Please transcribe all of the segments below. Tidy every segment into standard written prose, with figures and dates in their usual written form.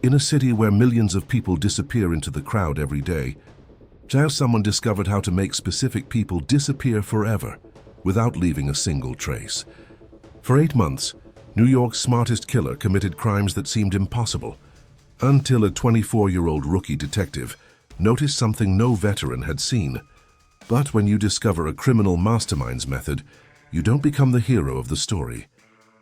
In a city where millions of people disappear into the crowd every day, now someone discovered how to make specific people disappear forever without leaving a single trace. For 8 months, New York's smartest killer committed crimes that seemed impossible, until a 24-year-old rookie detective noticed something no veteran had seen. But when you discover a criminal mastermind's method, you don't become the hero of the story.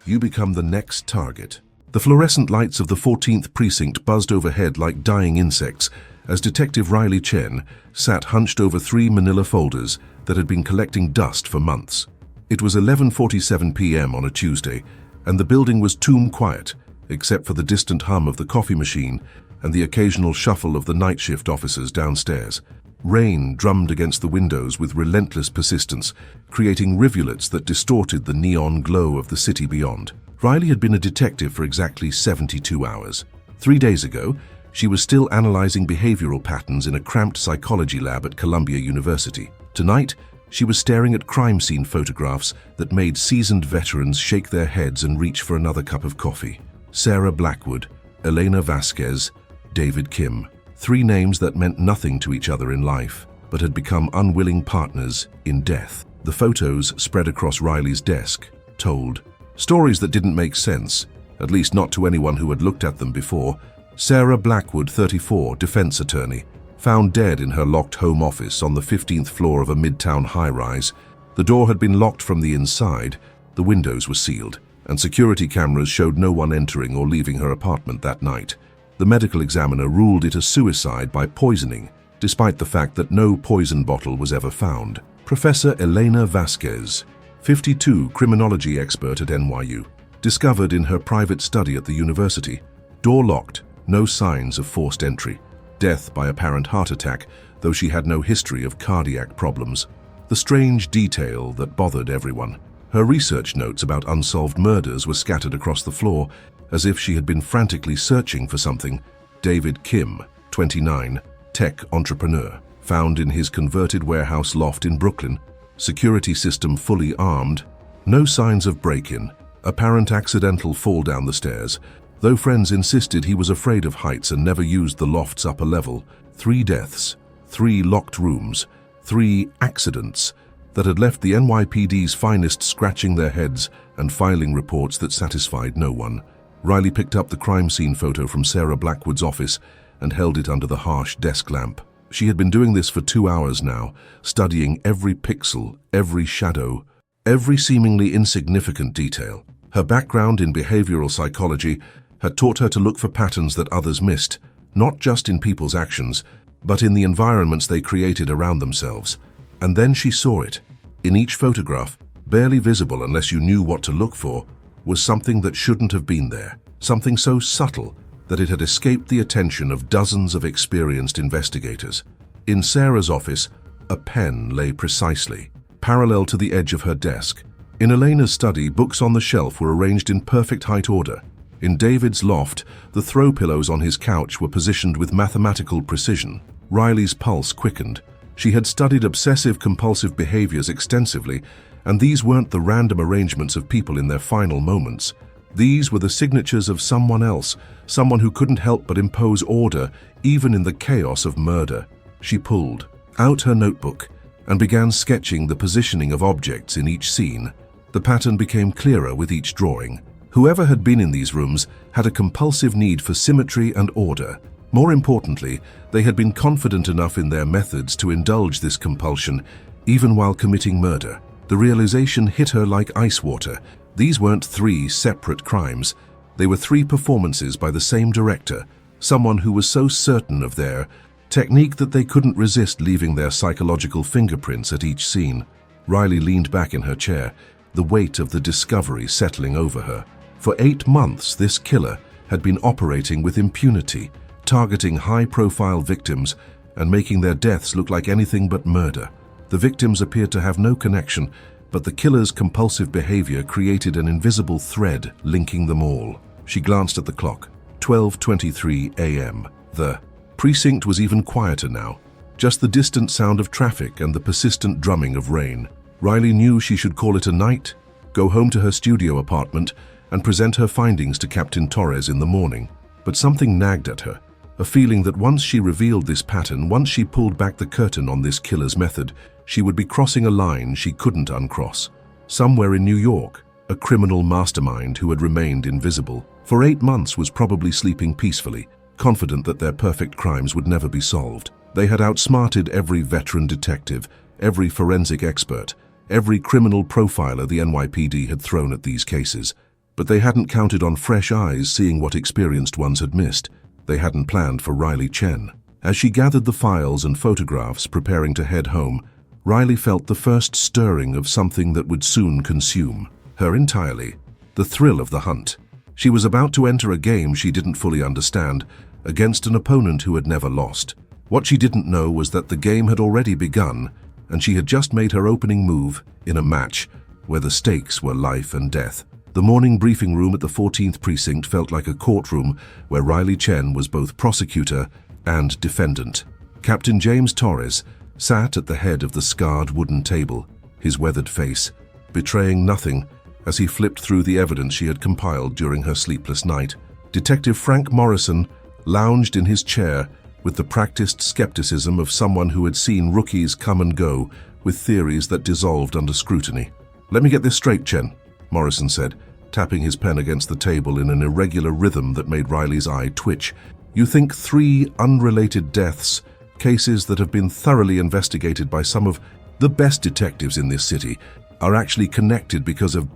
You become the next target. The fluorescent lights of the 14th precinct buzzed overhead like dying insects as Detective Riley Chen sat hunched over 3 manila folders that had been collecting dust for months. It was 11:47 p.m. on a Tuesday, and the building was tomb quiet, except for the distant hum of the coffee machine and the occasional shuffle of the night shift officers downstairs. Rain drummed against the windows with relentless persistence, creating rivulets that distorted the neon glow of the city beyond. Riley had been a detective for exactly 72 hours. 3 days ago, she was still analyzing behavioral patterns in a cramped psychology lab at Columbia University. Tonight, she was staring at crime scene photographs that made seasoned veterans shake their heads and reach for another cup of coffee. Sarah Blackwood, Elena Vasquez, David Kim. 3 names that meant nothing to each other in life, but had become unwilling partners in death. The photos spread across Riley's desk told stories that didn't make sense, at least not to anyone who had looked at them before. Sarah Blackwood, 34, defense attorney, found dead in her locked home office on the 15th floor of a midtown high-rise. The door had been locked from the inside, the windows were sealed, and security cameras showed no one entering or leaving her apartment that night. The medical examiner ruled it a suicide by poisoning, despite the fact that no poison bottle was ever found. Professor Elena Vasquez, 52, criminology expert at NYU, discovered in her private study at the university. Door locked, no signs of forced entry. Death by apparent heart attack, though she had no history of cardiac problems. The strange detail that bothered everyone. Her research notes about unsolved murders were scattered across the floor, as if she had been frantically searching for something. David Kim, 29, tech entrepreneur, found in his converted warehouse loft in Brooklyn, security system fully armed, no signs of break-in, apparent accidental fall down the stairs, though friends insisted he was afraid of heights and never used the loft's upper level. 3 deaths, 3 locked rooms, 3 accidents that had left the NYPD's finest scratching their heads and filing reports that satisfied no one. Riley picked up the crime scene photo from Sarah Blackwood's office and held it under the harsh desk lamp. She had been doing this for 2 hours now, studying every pixel, every shadow, every seemingly insignificant detail. Her background in behavioral psychology had taught her to look for patterns that others missed, not just in people's actions, but in the environments they created around themselves. And then she saw it. In each photograph, barely visible unless you knew what to look for, was something that shouldn't have been there, something so subtle that it had escaped the attention of dozens of experienced investigators. In Sarah's office, a pen lay precisely, parallel to the edge of her desk. In Elena's study, books on the shelf were arranged in perfect height order. In David's loft, the throw pillows on his couch were positioned with mathematical precision. Riley's pulse quickened. She had studied obsessive-compulsive behaviors extensively, and these weren't the random arrangements of people in their final moments. These were the signatures of someone else, someone who couldn't help but impose order, even in the chaos of murder. She pulled out her notebook and began sketching the positioning of objects in each scene. The pattern became clearer with each drawing. Whoever had been in these rooms had a compulsive need for symmetry and order. More importantly, they had been confident enough in their methods to indulge this compulsion, even while committing murder. The realization hit her like ice water. These weren't 3 separate crimes. They were 3 performances by the same director, someone who was so certain of their technique that they couldn't resist leaving their psychological fingerprints at each scene. Riley leaned back in her chair, the weight of the discovery settling over her. For 8 months, this killer had been operating with impunity, targeting high-profile victims and making their deaths look like anything but murder. The victims appeared to have no connection, but the killer's compulsive behavior created an invisible thread linking them all. She glanced at the clock. 12:23 a.m. The precinct was even quieter now, just the distant sound of traffic and the persistent drumming of rain. Riley knew she should call it a night, go home to her studio apartment, and present her findings to Captain Torres in the morning. But something nagged at her, a feeling that once she revealed this pattern, once she pulled back the curtain on this killer's method, she would be crossing a line she couldn't uncross. Somewhere in New York, a criminal mastermind who had remained invisible for 8 months was probably sleeping peacefully, confident that their perfect crimes would never be solved. They had outsmarted every veteran detective, every forensic expert, every criminal profiler the NYPD had thrown at these cases. But they hadn't counted on fresh eyes seeing what experienced ones had missed. They hadn't planned for Riley Chen. As she gathered the files and photographs preparing to head home, Riley felt the first stirring of something that would soon consume her entirely, the thrill of the hunt. She was about to enter a game she didn't fully understand, against an opponent who had never lost. What she didn't know was that the game had already begun, and she had just made her opening move in a match where the stakes were life and death. The morning briefing room at the 14th Precinct felt like a courtroom where Riley Chen was both prosecutor and defendant. Captain James Torres sat at the head of the scarred wooden table, his weathered face betraying nothing as he flipped through the evidence she had compiled during her sleepless night. Detective Frank Morrison lounged in his chair with the practiced skepticism of someone who had seen rookies come and go with theories that dissolved under scrutiny. "Let me get this straight, Chen," Morrison said, tapping his pen against the table in an irregular rhythm that made Riley's eye twitch. "You think 3 unrelated deaths, cases that have been thoroughly investigated by some of the best detectives in this city, are actually connected because of,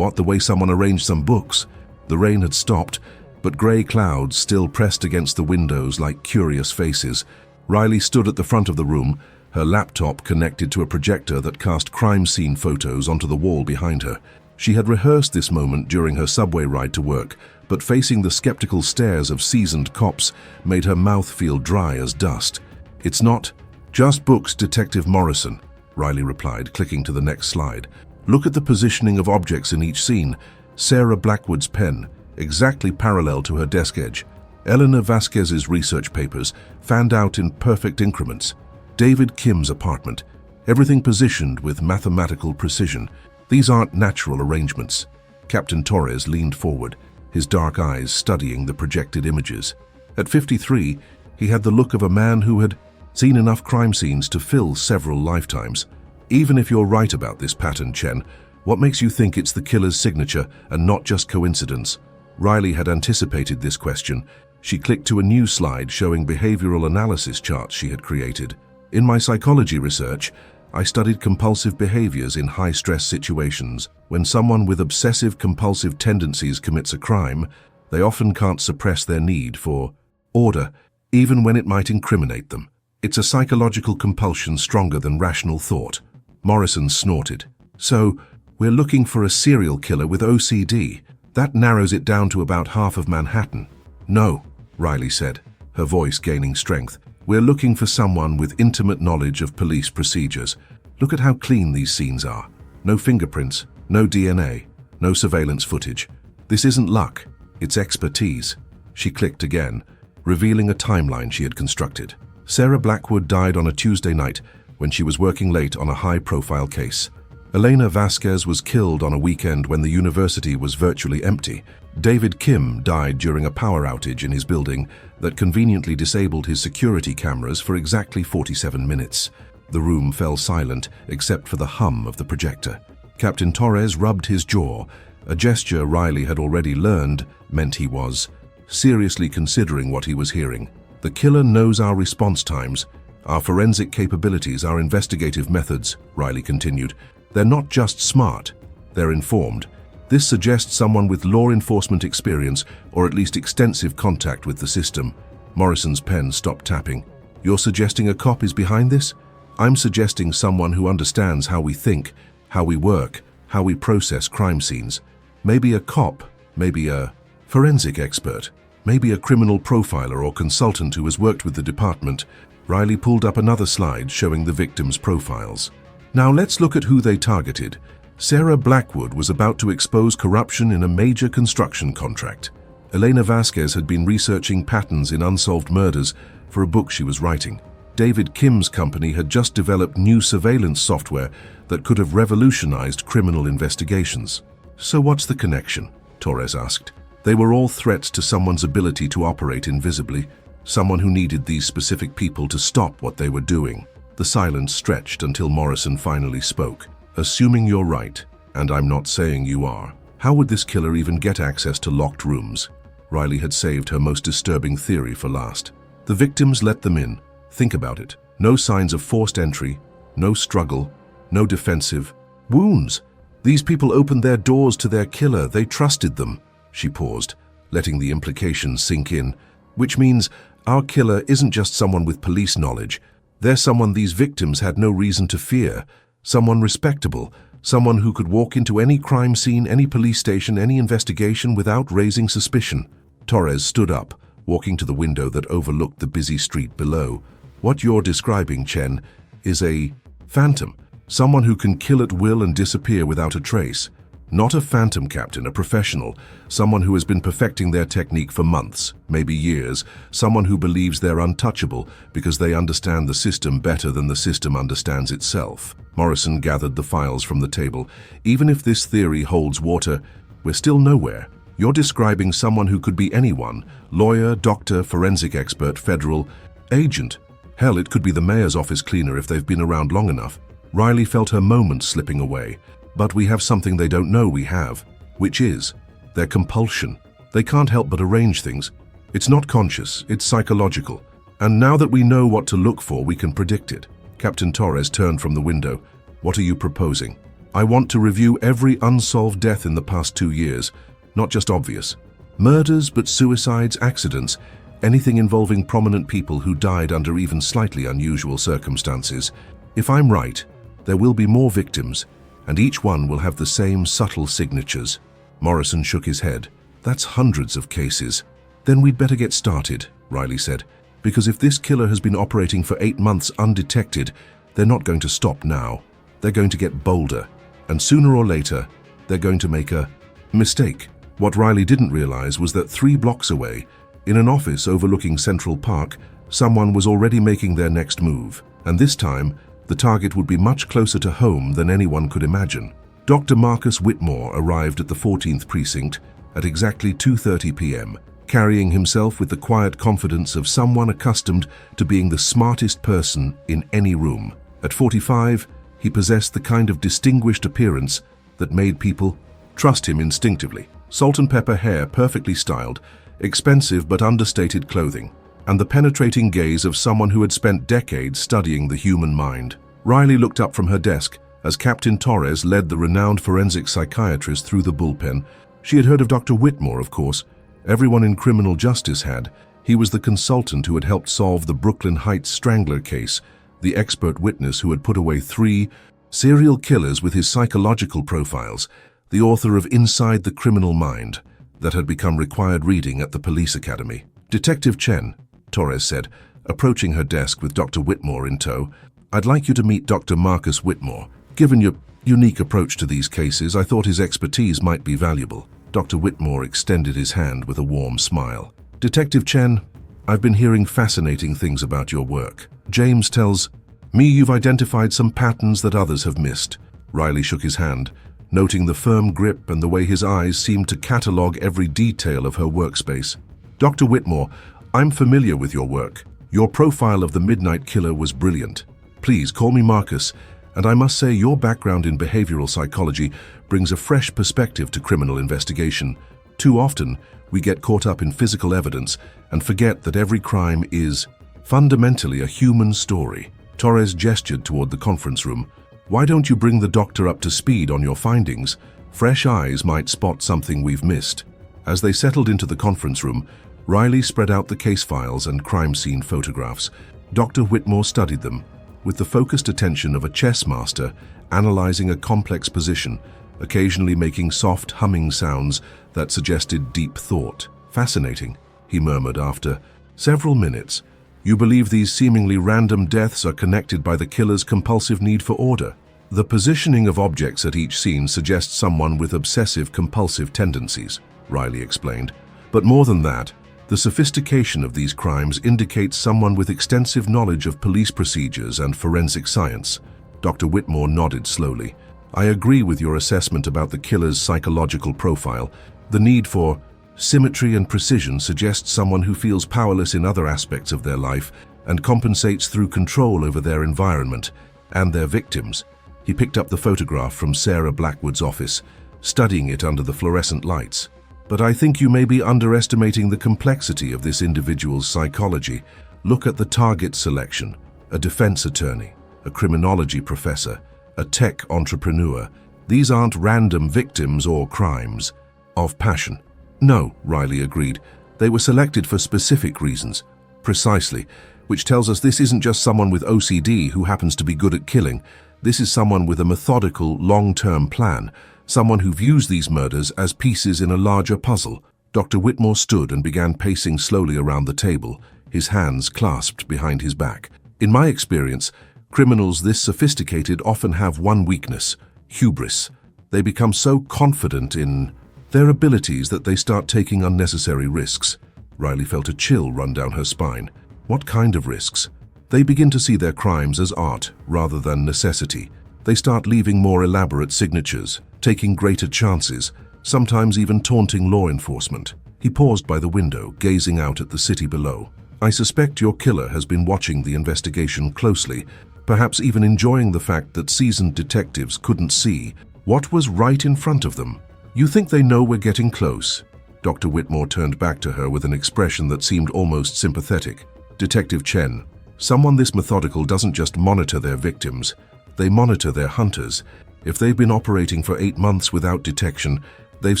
the way someone arranged some books?" The rain had stopped, but grey clouds still pressed against the windows like curious faces. Riley stood at the front of the room, her laptop connected to a projector that cast crime scene photos onto the wall behind her. She had rehearsed this moment during her subway ride to work, but facing the skeptical stares of seasoned cops made her mouth feel dry as dust. "It's not just books, Detective Morrison," Riley replied, clicking to the next slide. "Look at the positioning of objects in each scene. Sarah Blackwood's pen, exactly parallel to her desk edge. Eleanor Vasquez's research papers, fanned out in perfect increments. David Kim's apartment, everything positioned with mathematical precision. These aren't natural arrangements." Captain Torres leaned forward, his dark eyes studying the projected images. At 53, he had the look of a man who had seen enough crime scenes to fill several lifetimes. "Even if you're right about this pattern, Chen, what makes you think it's the killer's signature and not just coincidence?" Riley had anticipated this question. She clicked to a new slide showing behavioral analysis charts she had created. "In my psychology research, I studied compulsive behaviors in high-stress situations. When someone with obsessive-compulsive tendencies commits a crime, they often can't suppress their need for order, even when it might incriminate them. It's a psychological compulsion stronger than rational thought." Morrison snorted. "So, we're looking for a serial killer with OCD. That narrows it down to about half of Manhattan." "No," Riley said, her voice gaining strength. "We're looking for someone with intimate knowledge of police procedures. Look at how clean these scenes are. No fingerprints, no DNA, no surveillance footage. This isn't luck, it's expertise." She clicked again, revealing a timeline she had constructed. Sarah Blackwood died on a Tuesday night when she was working late on a high-profile case. Elena Vasquez was killed on a weekend when the university was virtually empty. David Kim died during a power outage in his building that conveniently disabled his security cameras for exactly 47 minutes. The room fell silent except for the hum of the projector. Captain Torres rubbed his jaw, a gesture Riley had already learned meant he was seriously considering what he was hearing. "The killer knows our response times, our forensic capabilities, our investigative methods," Riley continued. "They're not just smart, they're informed. This suggests someone with law enforcement experience, or at least extensive contact with the system." Morrison's pen stopped tapping. "You're suggesting a cop is behind this?" "I'm suggesting someone who understands how we think, how we work, how we process crime scenes. Maybe a cop, maybe a forensic expert, maybe a criminal profiler or consultant who has worked with the department." Riley pulled up another slide showing the victims' profiles. "Now let's look at who they targeted. Sarah Blackwood was about to expose corruption in a major construction contract. Elena Vasquez had been researching patterns in unsolved murders for a book she was writing. David Kim's company had just developed new surveillance software that could have revolutionized criminal investigations." "So what's the connection?" Torres asked. They were all threats to someone's ability to operate invisibly, someone who needed these specific people to stop what they were doing. The silence stretched until Morrison finally spoke. Assuming you're right, and I'm not saying you are, how would this killer even get access to locked rooms? Riley had saved her most disturbing theory for last. The victims let them in. Think about it. No signs of forced entry, no struggle, no defensive wounds. These people opened their doors to their killer. They trusted them. She paused, letting the implications sink in. Which means our killer isn't just someone with police knowledge. They're someone these victims had no reason to fear. Someone respectable. Someone who could walk into any crime scene, any police station, any investigation without raising suspicion. Torres stood up, walking to the window that overlooked the busy street below. What you're describing, Chen, is a phantom. Someone who can kill at will and disappear without a trace. Not a phantom, Captain, a professional. Someone who has been perfecting their technique for months, maybe years. Someone who believes they're untouchable because they understand the system better than the system understands itself. Morrison gathered the files from the table. Even if this theory holds water, we're still nowhere. You're describing someone who could be anyone. Lawyer, doctor, forensic expert, federal agent. Hell, it could be the mayor's office cleaner if they've been around long enough. Riley felt her moments slipping away. But we have something they don't know we have, which is their compulsion. They can't help but arrange things. It's not conscious, it's psychological. And now that we know what to look for, we can predict it. Captain Torres turned from the window. What are you proposing? I want to review every unsolved death in the past 2 years, not just obvious. Murders, but suicides, accidents, anything involving prominent people who died under even slightly unusual circumstances. If I'm right, there will be more victims, and each one will have the same subtle signatures. Morrison shook his head. That's hundreds of cases. Then we'd better get started, Riley said, because if this killer has been operating for 8 months undetected, they're not going to stop now. They're going to get bolder, and sooner or later, they're going to make a mistake. What Riley didn't realize was that 3 blocks away, in an office overlooking Central Park, someone was already making their next move, and this time, the target would be much closer to home than anyone could imagine. Dr. Marcus Whitmore arrived at the 14th precinct at exactly 2:30 p.m., carrying himself with the quiet confidence of someone accustomed to being the smartest person in any room. At 45, he possessed the kind of distinguished appearance that made people trust him instinctively. Salt and pepper hair, perfectly styled, expensive but understated clothing, and the penetrating gaze of someone who had spent decades studying the human mind. Riley looked up from her desk as Captain Torres led the renowned forensic psychiatrist through the bullpen. She had heard of Dr. Whitmore, of course. Everyone in criminal justice had. He was the consultant who had helped solve the Brooklyn Heights strangler case, the expert witness who had put away 3 serial killers with his psychological profiles, the author of Inside the Criminal Mind, that had become required reading at the police academy. Detective Chen, Torres said, approaching her desk with Dr. Whitmore in tow, I'd like you to meet Dr. Marcus Whitmore. Given your unique approach to these cases, I thought his expertise might be valuable. Dr. Whitmore extended his hand with a warm smile. Detective Chen, I've been hearing fascinating things about your work. James tells me you've identified some patterns that others have missed. Riley shook his hand, noting the firm grip and the way his eyes seemed to catalog every detail of her workspace. Dr. Whitmore, I'm familiar with your work. Your profile of the Midnight Killer was brilliant. Please call me Marcus, and I must say your background in behavioral psychology brings a fresh perspective to criminal investigation. Too often, we get caught up in physical evidence and forget that every crime is fundamentally a human story. Torres gestured toward the conference room. Why don't you bring the doctor up to speed on your findings? Fresh eyes might spot something we've missed. As they settled into the conference room, Riley spread out the case files and crime scene photographs. Dr. Whitmore studied them, with the focused attention of a chess master analyzing a complex position, occasionally making soft humming sounds that suggested deep thought. Fascinating, he murmured after several minutes. You believe these seemingly random deaths are connected by the killer's compulsive need for order? The positioning of objects at each scene suggests someone with obsessive-compulsive tendencies, Riley explained. But more than that, the sophistication of these crimes indicates someone with extensive knowledge of police procedures and forensic science. Dr. Whitmore nodded slowly. I agree with your assessment about the killer's psychological profile. The need for Symmetry and precision suggest someone who feels powerless in other aspects of their life and compensates through control over their environment and their victims. He picked up the photograph from Sarah Blackwood's office, studying it under the fluorescent lights. But I think you may be underestimating the complexity of this individual's psychology. Look at the target selection: a defense attorney, a criminology professor, a tech entrepreneur. These aren't random victims or crimes of passion. No, Riley agreed. They were selected for specific reasons. Precisely, which tells us this isn't just someone with OCD who happens to be good at killing. This is someone with a methodical, long-term plan, someone who views these murders as pieces in a larger puzzle. Dr. Whitmore stood and began pacing slowly around the table, his hands clasped behind his back. In my experience, criminals this sophisticated often have one weakness: hubris. They become so confident in their abilities that they start taking unnecessary risks. Riley felt a chill run down her spine. What kind of risks? They begin to see their crimes as art rather than necessity. They start leaving more elaborate signatures, taking greater chances, sometimes even taunting law enforcement. He paused by the window, gazing out at the city below. I suspect your killer has been watching the investigation closely, perhaps even enjoying the fact that seasoned detectives couldn't see what was right in front of them. You think they know we're getting close? Dr. Whitmore turned back to her with an expression that seemed almost sympathetic. Detective Chen, someone this methodical doesn't just monitor their victims, they monitor their hunters. If they've been operating for 8 months without detection, they've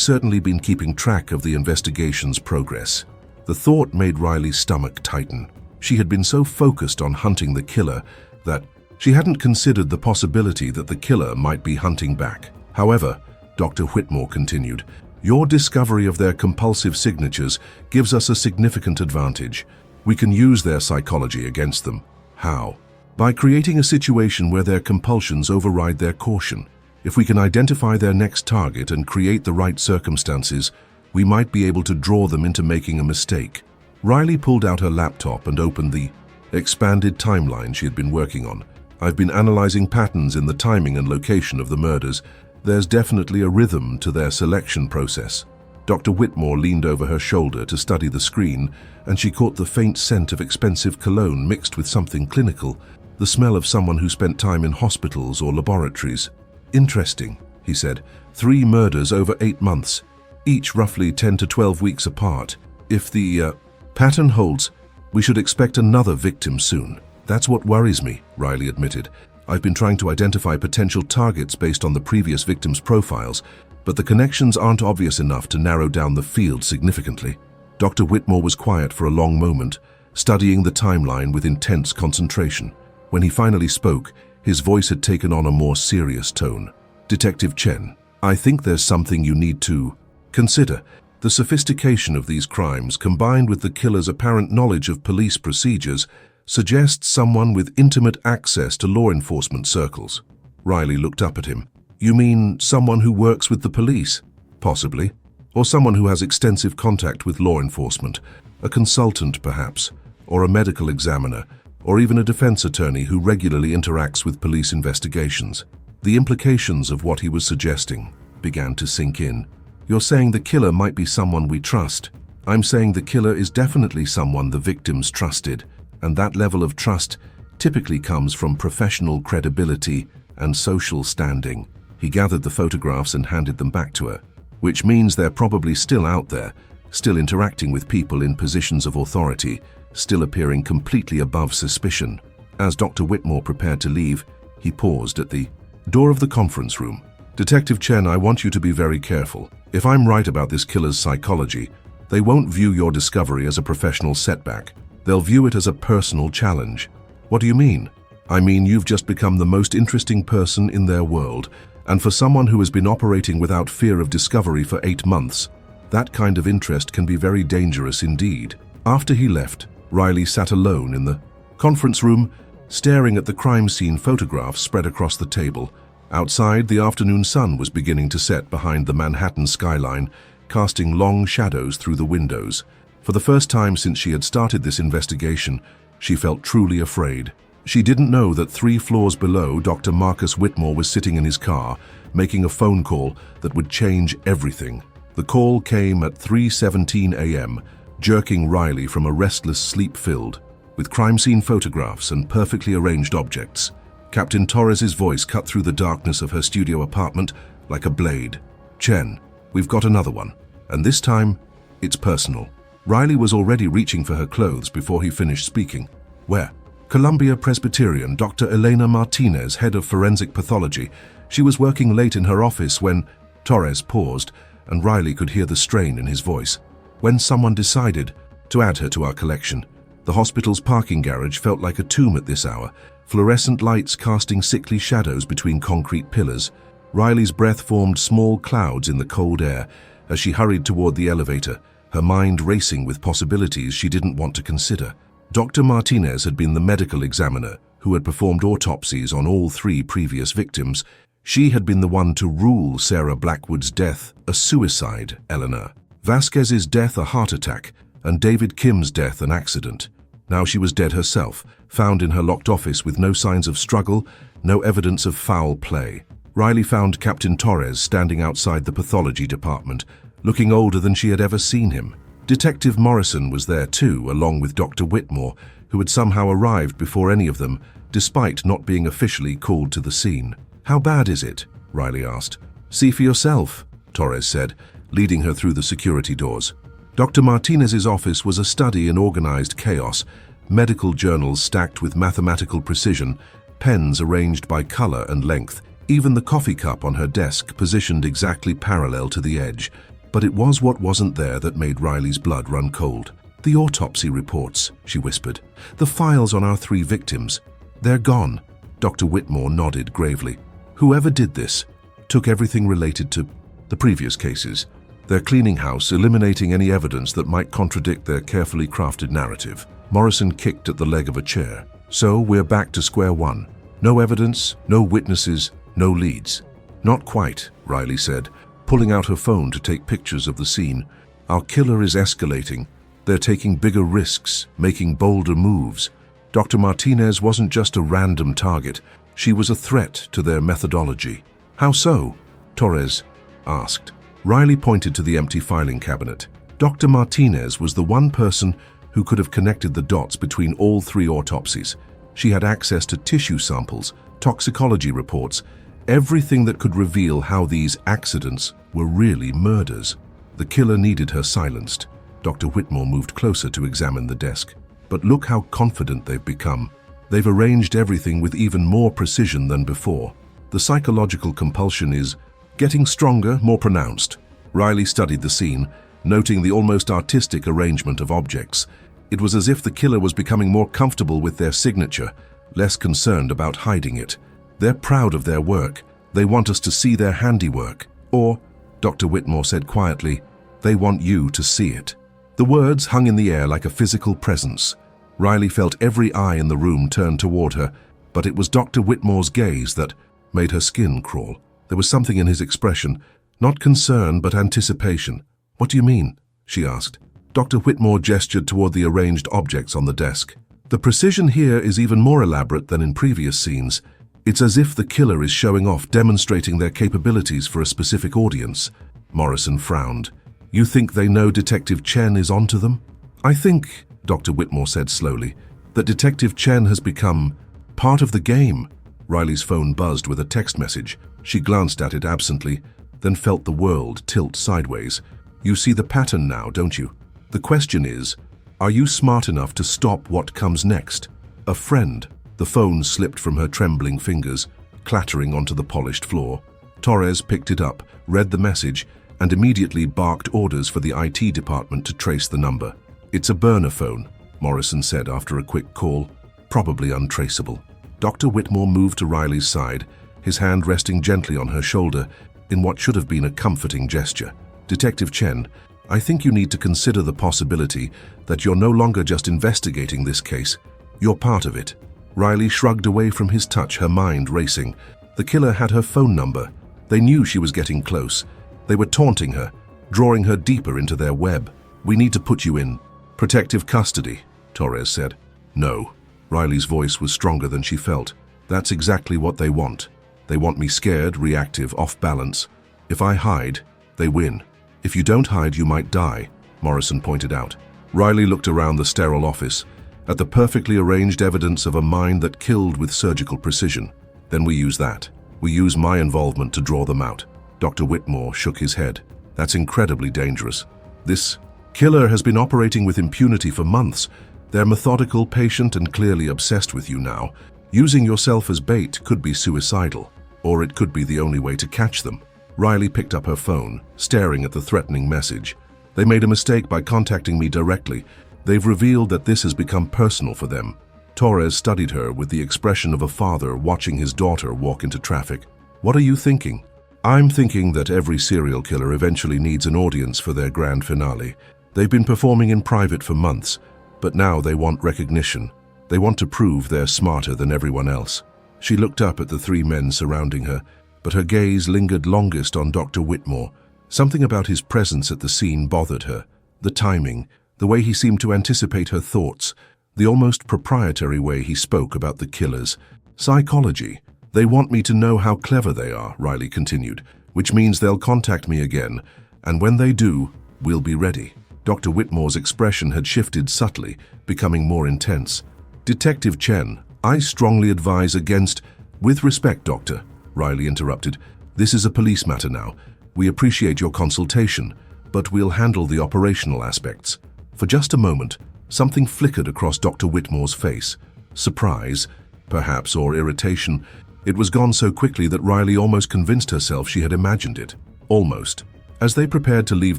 certainly been keeping track of the investigation's progress. The thought made Riley's stomach tighten. She had been so focused on hunting the killer that she hadn't considered the possibility that the killer might be hunting back. However, Dr. Whitmore continued, your discovery of their compulsive signatures gives us a significant advantage. We can use their psychology against them. How? By creating a situation where their compulsions override their caution. If we can identify their next target and create the right circumstances, we might be able to draw them into making a mistake. Riley pulled out her laptop and opened the expanded timeline she had been working on. I've been analyzing patterns in the timing and location of the murders. There's definitely a rhythm to their selection process. Dr. Whitmore leaned over her shoulder to study the screen, and she caught the faint scent of expensive cologne mixed with something clinical, the smell of someone who spent time in hospitals or laboratories. Interesting, he said. 3 murders over 8 months, each roughly 10 to 12 weeks apart. If the pattern holds, we should expect another victim soon. That's what worries me, Riley admitted. I've been trying to identify potential targets based on the previous victims' profiles, but the connections aren't obvious enough to narrow down the field significantly. Dr. Whitmore was quiet for a long moment, studying the timeline with intense concentration. When he finally spoke, his voice had taken on a more serious tone. Detective Chen, I think there's something you need to consider. The sophistication of these crimes, combined with the killer's apparent knowledge of police procedures, suggests someone with intimate access to law enforcement circles. Riley looked up at him. You mean someone who works with the police? Possibly. Or someone who has extensive contact with law enforcement. A consultant, perhaps. Or a medical examiner. Or even a defense attorney who regularly interacts with police investigations. The implications of what he was suggesting began to sink in. You're saying the killer might be someone we trust. I'm saying the killer is definitely someone the victims trusted. And that level of trust typically comes from professional credibility and social standing. He gathered the photographs and handed them back to her, which means they're probably still out there, still interacting with people in positions of authority, still appearing completely above suspicion. As Dr. Whitmore prepared to leave, he paused at the door of the conference room. Detective Chen, I want you to be very careful. If I'm right about this killer's psychology, they won't view your discovery as a professional setback. They'll view it as a personal challenge. What do you mean? I mean, you've just become the most interesting person in their world, and for someone who has been operating without fear of discovery for 8 months, that kind of interest can be very dangerous indeed. After he left, Riley sat alone in the conference room, staring at the crime scene photographs spread across the table. Outside, the afternoon sun was beginning to set behind the Manhattan skyline, casting long shadows through the windows. For the first time since she had started this investigation, she felt truly afraid. She didn't know that 3 floors below, Dr. Marcus Whitmore was sitting in his car, making a phone call that would change everything. The call came at 3:17 a.m., jerking Riley from a restless sleep filled with crime scene photographs and perfectly arranged objects. Captain Torres's voice cut through the darkness of her studio apartment like a blade. "Chen, we've got another one. And this time, it's personal." Riley was already reaching for her clothes before he finished speaking. "Where?" "Columbia Presbyterian, Dr. Elena Martinez, head of forensic pathology. She was working late in her office when—" Torres paused, and Riley could hear the strain in his voice. "When someone decided to add her to our collection. The hospital's parking garage felt like a tomb at this hour, fluorescent lights casting sickly shadows between concrete pillars." Riley's breath formed small clouds in the cold air as she hurried toward the elevator, her mind racing with possibilities she didn't want to consider. Dr. Martinez had been the medical examiner who had performed autopsies on all 3 previous victims. She had been the one to rule Sarah Blackwood's death a suicide, Eleanor, Vasquez's death a heart attack, and David Kim's death an accident. Now she was dead herself, found in her locked office with no signs of struggle, no evidence of foul play. Riley found Captain Torres standing outside the pathology department, looking older than she had ever seen him. Detective Morrison was there too, along with Dr. Whitmore, who had somehow arrived before any of them, despite not being officially called to the scene. "How bad is it?" Riley asked. "See for yourself," Torres said, leading her through the security doors. Dr. Martinez's office was a study in organized chaos, medical journals stacked with mathematical precision, pens arranged by color and length, even the coffee cup on her desk positioned exactly parallel to the edge. But it was what wasn't there that made Riley's blood run cold. "The autopsy reports," she whispered. "The files on our 3 victims. They're gone." Dr. Whitmore nodded gravely. "Whoever did this took everything related to the previous cases. They're cleaning house, eliminating any evidence that might contradict their carefully crafted narrative." Morrison kicked at the leg of a chair. "So we're back to square one. No evidence, no witnesses, no leads." "Not quite," Riley said, pulling out her phone to take pictures of the scene. "Our killer is escalating. They're taking bigger risks, making bolder moves. Dr. Martinez wasn't just a random target. She was a threat to their methodology." "How so?" Torres asked. Riley pointed to the empty filing cabinet. Dr. Martinez was the one person who could have connected the dots between all 3 autopsies. She had access to tissue samples, toxicology reports, everything that could reveal how these accidents were really murders. The killer needed her silenced. Dr. Whitmore moved closer to examine the desk. "But look how confident they've become. They've arranged everything with even more precision than before. The psychological compulsion is getting stronger, more pronounced." Riley studied the scene, noting the almost artistic arrangement of objects. It was as if the killer was becoming more comfortable with their signature, less concerned about hiding it. "They're proud of their work. They want us to see their handiwork. Or," Dr. Whitmore said quietly, "they want you to see it." The words hung in the air like a physical presence. Riley felt every eye in the room turn toward her, but it was Dr. Whitmore's gaze that made her skin crawl. There was something in his expression, not concern but anticipation. "What do you mean?" she asked. Dr. Whitmore gestured toward the arranged objects on the desk. "The precision here is even more elaborate than in previous scenes. It's as if the killer is showing off, demonstrating their capabilities for a specific audience." Morrison frowned. "You think they know Detective Chen is onto them?" "I think," Dr. Whitmore said slowly, "that Detective Chen has become part of the game." Riley's phone buzzed with a text message. She glanced at it absently, then felt the world tilt sideways. "You see the pattern now, don't you? The question is, are you smart enough to stop what comes next?" "A friend." The phone slipped from her trembling fingers, clattering onto the polished floor. Torres picked it up, read the message, and immediately barked orders for the IT department to trace the number. "It's a burner phone," Morrison said after a quick call. "Probably untraceable." Dr. Whitmore moved to Riley's side, his hand resting gently on her shoulder in what should have been a comforting gesture. "Detective Chen, I think you need to consider the possibility that you're no longer just investigating this case. You're part of it." Riley shrugged away from his touch, her mind racing. The killer had her phone number. They knew she was getting close. They were taunting her, drawing her deeper into their web. "We need to put you in protective custody," Torres said. "No." Riley's voice was stronger than she felt. "That's exactly what they want. They want me scared, reactive, off balance. If I hide, they win." If you don't hide, you might die, Morrison pointed out. Riley looked around the sterile office, at the perfectly arranged evidence of a mind that killed with surgical precision. Then we use that. We use my involvement to draw them out. Dr. Whitmore shook his head. That's incredibly dangerous. This killer has been operating with impunity for months. They're methodical, patient, and clearly obsessed with you now. Using yourself as bait could be suicidal, or it could be the only way to catch them. Riley picked up her phone, staring at the threatening message. They made a mistake by contacting me directly. They've revealed that this has become personal for them. Torres studied her with the expression of a father watching his daughter walk into traffic. What are you thinking? I'm thinking that every serial killer eventually needs an audience for their grand finale. They've been performing in private for months, but now they want recognition. They want to prove they're smarter than everyone else. She looked up at the three men surrounding her, but her gaze lingered longest on Dr. Whitmore. Something about his presence at the scene bothered her. The timing, the way he seemed to anticipate her thoughts, the almost proprietary way he spoke about the killers. Psychology. They want me to know how clever they are, Riley continued, which means they'll contact me again, and when they do, we'll be ready. Dr. Whitmore's expression had shifted subtly, becoming more intense. Detective Chen, I strongly advise against— With respect, Doctor, Riley interrupted. This is a police matter now. We appreciate your consultation, but we'll handle the operational aspects. For just a moment, something flickered across Dr. Whitmore's face. Surprise, perhaps, or irritation. It was gone so quickly that Riley almost convinced herself she had imagined it. Almost. As they prepared to leave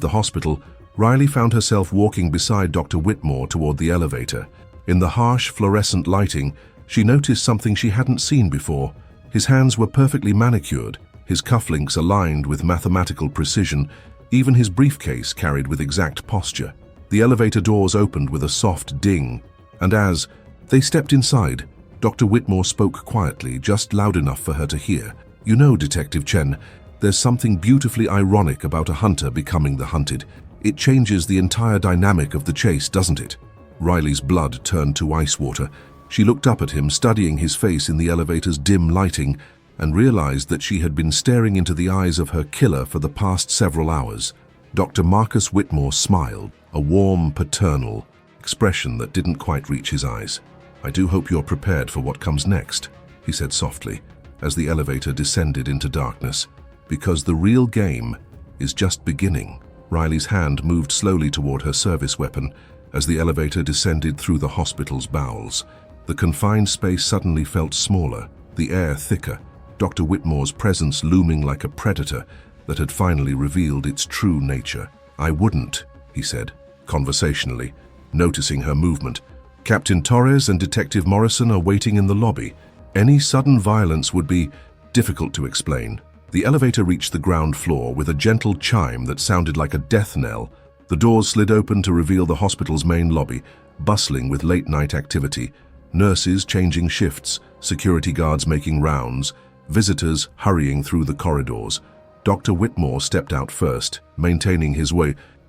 the hospital, Riley found herself walking beside Dr. Whitmore toward the elevator. In the harsh, fluorescent lighting, she noticed something she hadn't seen before. His hands were perfectly manicured, his cufflinks aligned with mathematical precision, even his briefcase carried with exact posture. The elevator doors opened with a soft ding, and as they stepped inside, Dr. Whitmore spoke quietly, just loud enough for her to hear. You know, Detective Chen, there's something beautifully ironic about a hunter becoming the hunted. It changes the entire dynamic of the chase, doesn't it? Riley's blood turned to ice water. She looked up at him, studying his face in the elevator's dim lighting, and realized that she had been staring into the eyes of her killer for the past several hours. Dr. Marcus Whitmore smiled, a warm, paternal expression that didn't quite reach his eyes. I do hope you're prepared for what comes next, he said softly, as the elevator descended into darkness, because the real game is just beginning. Riley's hand moved slowly toward her service weapon as the elevator descended through the hospital's bowels. The confined space suddenly felt smaller, the air thicker, Dr. Whitmore's presence looming like a predator that had finally revealed its true nature. I wouldn't, he said, conversationally, noticing her movement. Captain Torres and Detective Morrison are waiting in the lobby. Any sudden violence would be difficult to explain. The elevator reached the ground floor with a gentle chime that sounded like a death knell. The doors slid open to reveal the hospital's main lobby, bustling with late-night activity. Nurses changing shifts, security guards making rounds, visitors hurrying through the corridors. Dr. Whitmore stepped out first, maintaining his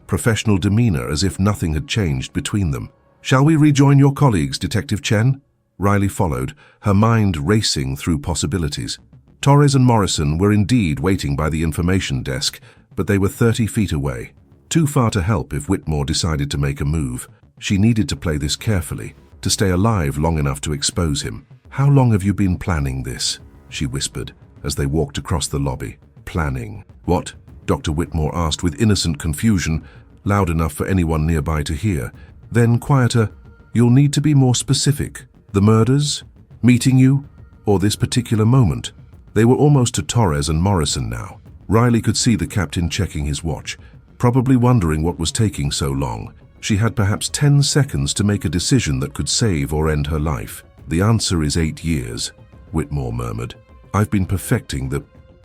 professional demeanor as if nothing had changed between them. Shall we rejoin your colleagues, Detective Chen? Riley followed, her mind racing through possibilities. Torres and Morrison were indeed waiting by the information desk, but they were 30 feet away. Too far to help if Whitmore decided to make a move. She needed to play this carefully, to stay alive long enough to expose him. How long have you been planning this? She whispered, as they walked across the lobby. Planning. What? Dr. Whitmore asked with innocent confusion, loud enough for anyone nearby to hear. Then quieter, you'll need to be more specific. The murders? Meeting you? Or this particular moment? They were almost to Torres and Morrison now. Riley could see the captain checking his watch, probably wondering what was taking so long. She had perhaps 10 seconds to make a decision that could save or end her life. The answer is 8 years, Whitmore murmured. I've been perfecting the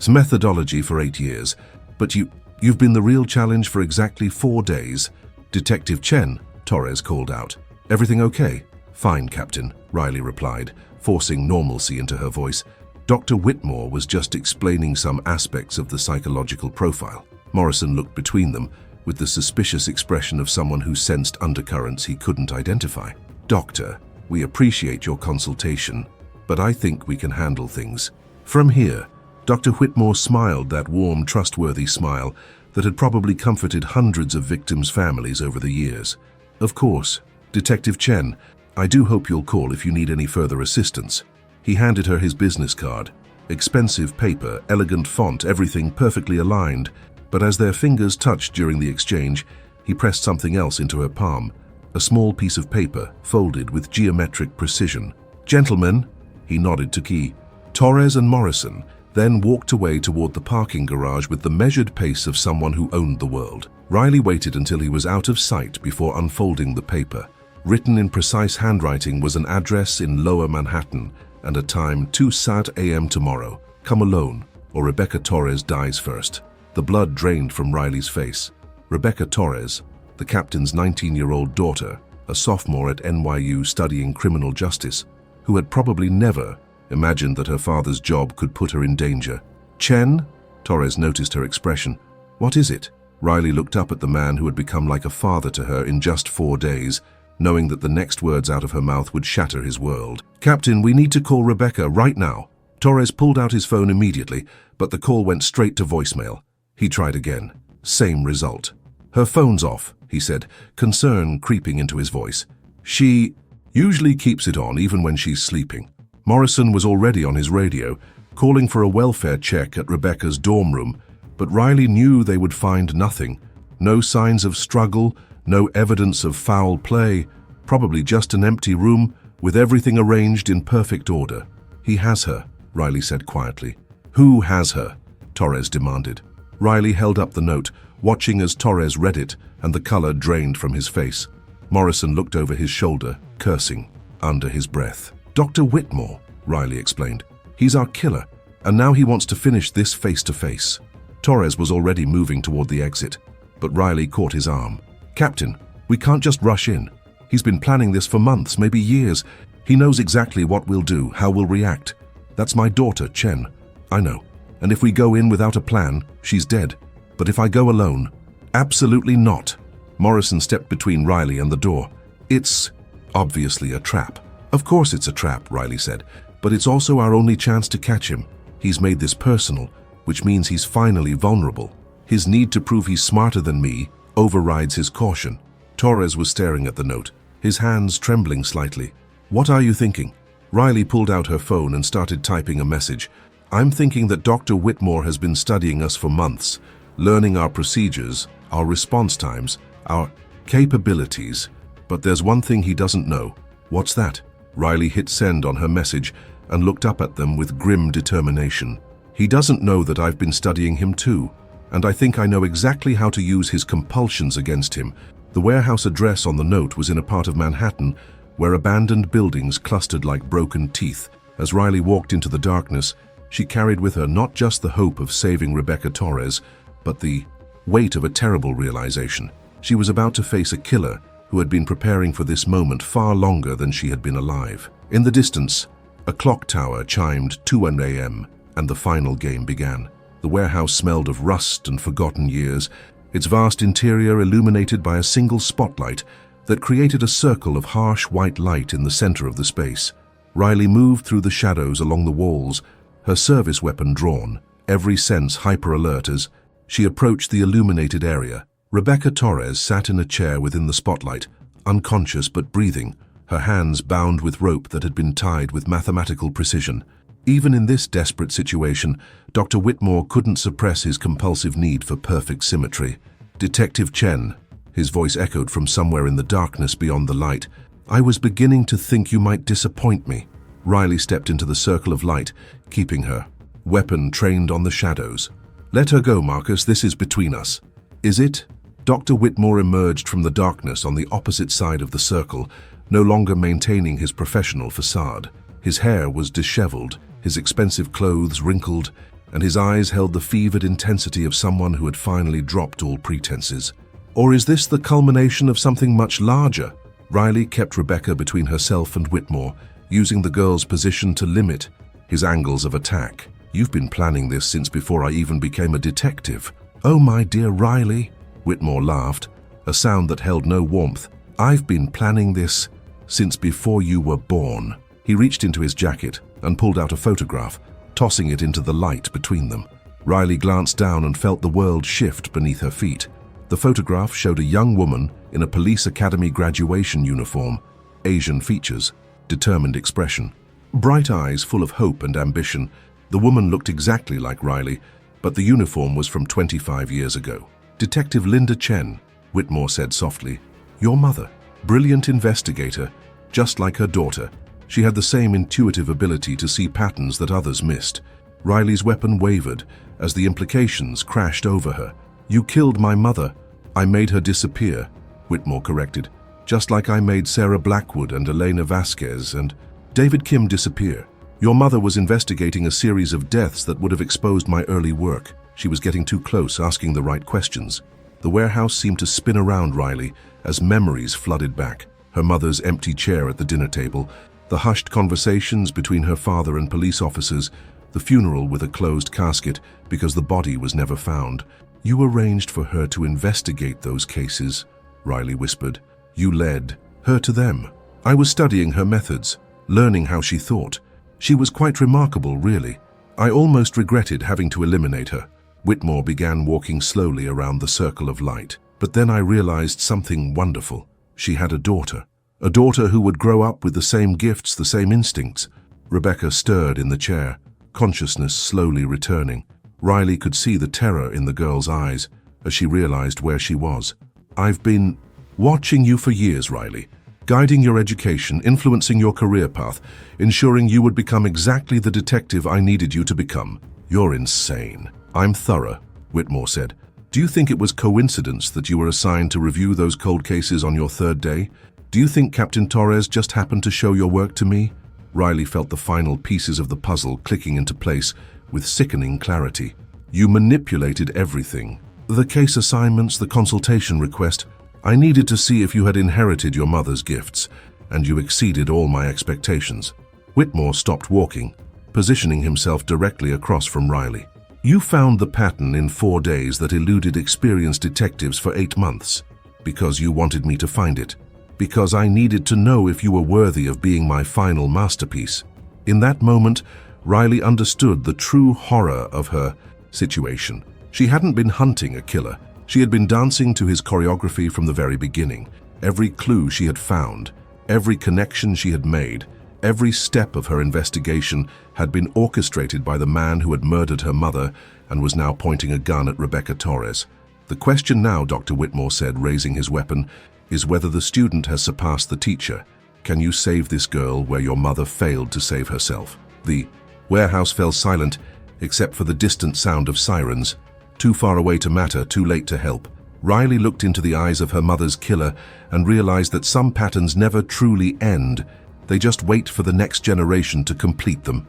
methodology for 8 years, but you've been the real challenge for exactly 4 days. Detective Chen, Torres called out. Everything okay? Fine, Captain, Riley replied, forcing normalcy into her voice. Dr. Whitmore was just explaining some aspects of the psychological profile. Morrison looked between them with the suspicious expression of someone who sensed undercurrents he couldn't identify. Doctor, we appreciate your consultation, but I think we can handle things from here. Dr. Whitmore smiled that warm, trustworthy smile, that had probably comforted hundreds of victims' families over the years. "Of course, Detective Chen, I do hope you'll call if you need any further assistance." He handed her his business card. Expensive paper, elegant font, everything perfectly aligned. But as their fingers touched during the exchange, he pressed something else into her palm. A small piece of paper, folded with geometric precision. "Gentlemen," he nodded to Key. Torres and Morrison then walked away toward the parking garage with the measured pace of someone who owned the world. Riley waited until he was out of sight before unfolding the paper. Written in precise handwriting was an address in Lower Manhattan and a time 2 a.m. tomorrow. "Come alone, or Rebecca Torres dies first." The blood drained from Riley's face. Rebecca Torres, the captain's 19-year-old daughter, a sophomore at NYU studying criminal justice, who had probably never imagined that her father's job could put her in danger. "Chen?" Torres noticed her expression. "What is it?" Riley looked up at the man who had become like a father to her in just 4 days, knowing that the next words out of her mouth would shatter his world. "Captain, we need to call Rebecca right now." Torres pulled out his phone immediately, but the call went straight to voicemail. He tried again. Same result. "Her phone's off," he said, concern creeping into his voice. "She usually keeps it on even when she's sleeping." Morrison was already on his radio, calling for a welfare check at Rebecca's dorm room, but Riley knew they would find nothing. No signs of struggle, no evidence of foul play, probably just an empty room with everything arranged in perfect order. "He has her," Riley said quietly. "Who has her?" Torres demanded. Riley held up the note, watching as Torres read it, and the color drained from his face. Morrison looked over his shoulder, cursing under his breath. "Dr. Whitmore," Riley explained. "He's our killer, and now he wants to finish this face-to-face." Torres was already moving toward the exit, but Riley caught his arm. "Captain, we can't just rush in. He's been planning this for months, maybe years. He knows exactly what we'll do, how we'll react. That's my daughter, Chen. I know. And if we go in without a plan, she's dead. But if I go alone, absolutely not." Morrison stepped between Riley and the door. "It's obviously a trap." "Of course it's a trap," Riley said, "but it's also our only chance to catch him. He's made this personal, which means he's finally vulnerable. His need to prove he's smarter than me overrides his caution." Torres was staring at the note, his hands trembling slightly. "What are you thinking?" Riley pulled out her phone and started typing a message. "I'm thinking that Dr. Whitmore has been studying us for months, learning our procedures, our response times, our capabilities. But there's one thing he doesn't know." "What's that?" Riley hit send on her message and looked up at them with grim determination. "He doesn't know that I've been studying him too, and I think I know exactly how to use his compulsions against him." The warehouse address on the note was in a part of Manhattan where abandoned buildings clustered like broken teeth. As Riley walked into the darkness, she carried with her not just the hope of saving Rebecca Torres, but the weight of a terrible realization. She was about to face a killer who had been preparing for this moment far longer than she had been alive. In the distance, a clock tower chimed 2 a.m., and the final game began. The warehouse smelled of rust and forgotten years, its vast interior illuminated by a single spotlight that created a circle of harsh white light in the center of the space. Riley moved through the shadows along the walls, her service weapon drawn, every sense hyper-alert as she approached the illuminated area. Rebecca Torres sat in a chair within the spotlight, unconscious but breathing, her hands bound with rope that had been tied with mathematical precision. Even in this desperate situation, Dr. Whitmore couldn't suppress his compulsive need for perfect symmetry. "Detective Chen," his voice echoed from somewhere in the darkness beyond the light, "I was beginning to think you might disappoint me." Riley stepped into the circle of light, keeping her weapon trained on the shadows. "Let her go, Marcus, this is between us." "Is it?" Dr. Whitmore emerged from the darkness on the opposite side of the circle, no longer maintaining his professional facade. His hair was disheveled, his expensive clothes wrinkled, and his eyes held the fevered intensity of someone who had finally dropped all pretenses. "Or is this the culmination of something much larger?" Riley kept Rebecca between herself and Whitmore, using the girl's position to limit his angles of attack. "You've been planning this since before I even became a detective." "Oh, my dear Riley," Whitmore laughed, a sound that held no warmth. "I've been planning this since before you were born." He reached into his jacket and pulled out a photograph, tossing it into the light between them. Riley glanced down and felt the world shift beneath her feet. The photograph showed a young woman in a police academy graduation uniform, Asian features, determined expression. Bright eyes full of hope and ambition. The woman looked exactly like Riley, but the uniform was from 25 years ago. "Detective Linda Chen," Whitmore said softly. "Your mother. Brilliant investigator, just like her daughter. She had the same intuitive ability to see patterns that others missed." Riley's weapon wavered as the implications crashed over her. "You killed my mother. I made her disappear," Whitmore corrected. "Just like I made Sarah Blackwood and Elena Vasquez and David Kim disappear. Your mother was investigating a series of deaths that would have exposed my early work. She was getting too close, asking the right questions." The warehouse seemed to spin around Riley as memories flooded back. Her mother's empty chair at the dinner table, the hushed conversations between her father and police officers, the funeral with a closed casket because the body was never found. "You arranged for her to investigate those cases," Riley whispered. "You led her to them." "I was studying her methods, learning how she thought. She was quite remarkable, really. I almost regretted having to eliminate her." Whitmore began walking slowly around the circle of light. "But then I realized something wonderful. She had a daughter who would grow up with the same gifts, the same instincts." Rebecca stirred in the chair, consciousness slowly returning. Riley could see the terror in the girl's eyes as she realized where she was. "I've been watching you for years, Riley, guiding your education, influencing your career path, ensuring you would become exactly the detective I needed you to become. You're insane." "I'm thorough," Whitmore said. "Do you think it was coincidence that you were assigned to review those cold cases on your third day? Do you think Captain Torres just happened to show your work to me?" Riley felt the final pieces of the puzzle clicking into place with sickening clarity. "You manipulated everything. The case assignments, the consultation request. I needed to see if you had inherited your mother's gifts, and you exceeded all my expectations." Whitmore stopped walking, positioning himself directly across from Riley. "You found the pattern in 4 days that eluded experienced detectives for 8 months. Because you wanted me to find it. Because I needed to know if you were worthy of being my final masterpiece." In that moment, Riley understood the true horror of her situation. She hadn't been hunting a killer. She had been dancing to his choreography from the very beginning. Every clue she had found, every connection she had made, every step of her investigation had been orchestrated by the man who had murdered her mother and was now pointing a gun at Rebecca Torres. "The question now," Dr. Whitmore said, raising his weapon, "is whether the student has surpassed the teacher. Can you save this girl where your mother failed to save herself?" The warehouse fell silent, except for the distant sound of sirens. Too far away to matter, too late to help. Riley looked into the eyes of her mother's killer and realized that some patterns never truly end. They just wait for the next generation to complete them.